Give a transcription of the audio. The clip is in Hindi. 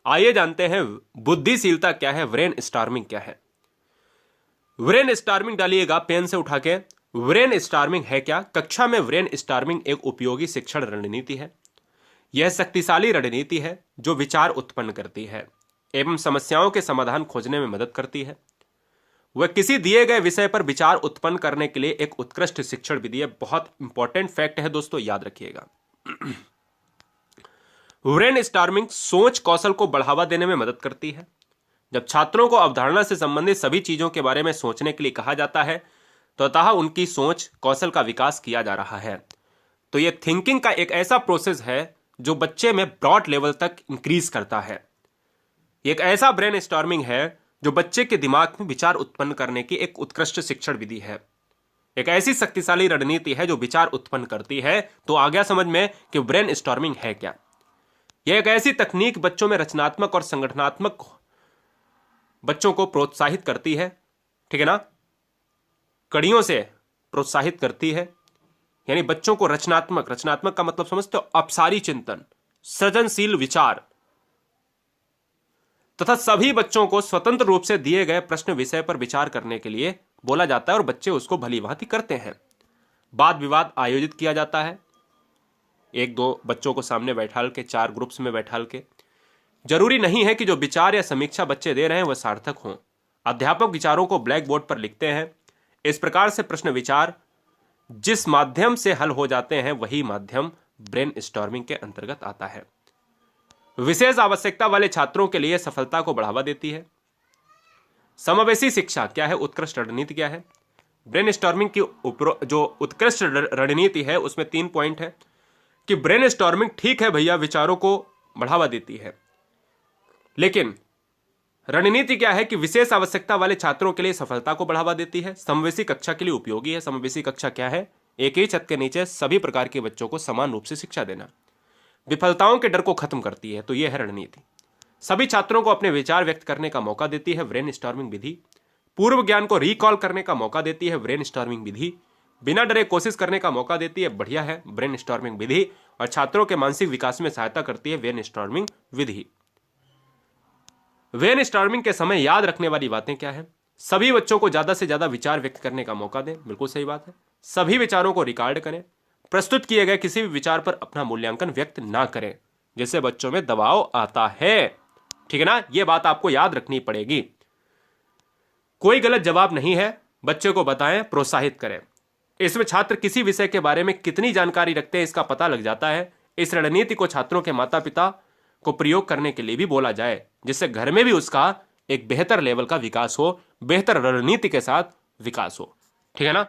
आइए जानते हैं बुद्धिशीलता क्या है, ब्रेन स्टॉर्मिंग क्या है। ब्रेन स्टॉर्मिंग डालिएगा पेन से उठा के। ब्रेन स्टॉर्मिंग है क्या? कक्षा में ब्रेन स्टॉर्मिंग एक उपयोगी शिक्षण रणनीति है। यह शक्तिशाली रणनीति है जो विचार उत्पन्न करती है एवं समस्याओं के समाधान खोजने में मदद करती है। वह किसी दिए गए विषय पर विचार उत्पन्न करने के लिए एक उत्कृष्ट शिक्षण विधि है। बहुत इंपॉर्टेंट फैक्ट है दोस्तों, याद रखिएगा। ब्रेन स्टॉर्मिंग सोच कौशल को बढ़ावा देने में मदद करती है। जब छात्रों को अवधारणा से संबंधित सभी चीजों के बारे में सोचने के लिए कहा जाता है तो अतः उनकी सोच कौशल का विकास किया जा रहा है। तो यह थिंकिंग का एक ऐसा प्रोसेस है जो बच्चे में ब्रॉड लेवल तक इंक्रीज करता है। एक ऐसा ब्रेन स्टॉर्मिंग है जो बच्चे के दिमाग में विचार उत्पन्न करने की एक उत्कृष्ट शिक्षण विधि है। एक ऐसी शक्तिशाली रणनीति है जो विचार उत्पन्न करती है। तो आ गया समझ में कि ब्रेन स्टॉर्मिंग है क्या। यह एक ऐसी तकनीक बच्चों में रचनात्मक और संगठनात्मक बच्चों को प्रोत्साहित करती है, ठीक है ना, कड़ियों से प्रोत्साहित करती है। यानी बच्चों को रचनात्मक का मतलब समझते हो, अपसारी चिंतन, सृजनशील विचार तथा सभी बच्चों को स्वतंत्र रूप से दिए गए प्रश्न विषय पर विचार करने के लिए बोला जाता है और बच्चे उसको भली भांति करते हैं। वाद विवाद आयोजित किया जाता है, एक दो बच्चों को सामने बैठाल के, 4 ग्रुप्स में बैठाल के। जरूरी नहीं है कि जो विचार या समीक्षा बच्चे दे रहे हैं वह सार्थक हों। अध्यापक विचारों को ब्लैक बोर्ड पर लिखते हैं। इस प्रकार से प्रश्न विचार जिस माध्यम से हल हो जाते हैं वही माध्यम ब्रेन स्टॉर्मिंग के अंतर्गत आता है। विशेष आवश्यकता वाले छात्रों के लिए सफलता को बढ़ावा देती है। समावेशी शिक्षा क्या है, उत्कृष्ट रणनीति क्या है। ब्रेन स्टॉर्मिंग की जो उत्कृष्ट रणनीति है उसमें 3 पॉइंट है कि ब्रेन स्टॉर्मिंग ठीक है भैया, विचारों को बढ़ावा देती है, लेकिन रणनीति क्या है कि विशेष आवश्यकता वाले छात्रों के लिए सफलता को बढ़ावा देती है। समावेशी कक्षा के लिए उपयोगी है। समावेशी कक्षा क्या है? एक ही छत के नीचे सभी प्रकार के बच्चों को समान रूप से शिक्षा देना। विफलताओं के डर को खत्म करती है। तो यह है रणनीति। सभी छात्रों को अपने विचार व्यक्त करने का मौका देती है ब्रेन स्टॉर्मिंग विधि। पूर्व ज्ञान को रिकॉल करने का मौका देती है ब्रेन स्टॉर्मिंग विधि। बिना डरे कोशिश करने का मौका देती है, बढ़िया है, ब्रेन स्टॉर्मिंग विधि। और छात्रों के मानसिक विकास में सहायता करती है ब्रेन स्टॉर्मिंग विधि। ब्रेन स्टॉर्मिंग के समय याद रखने वाली बातें क्या है? सभी बच्चों को ज्यादा से ज्यादा विचार व्यक्त करने का मौका दें, बिल्कुल सही बात है। सभी विचारों को रिकॉर्ड करें। प्रस्तुत किए गए किसी भी विचार पर अपना मूल्यांकन व्यक्त ना करें, जिससे बच्चों में दबाव आता है, ठीक है ना। यह बात आपको याद रखनी पड़ेगी। कोई गलत जवाब नहीं है, बच्चे को बताएं, प्रोत्साहित करें। इसमें छात्र किसी विषय के बारे में कितनी जानकारी रखते हैं इसका पता लग जाता है। इस रणनीति को छात्रों के माता पिता को प्रयोग करने के लिए भी बोला जाए, जिससे घर में भी उसका एक बेहतर लेवल का विकास हो, बेहतर रणनीति के साथ विकास हो, ठीक है ना।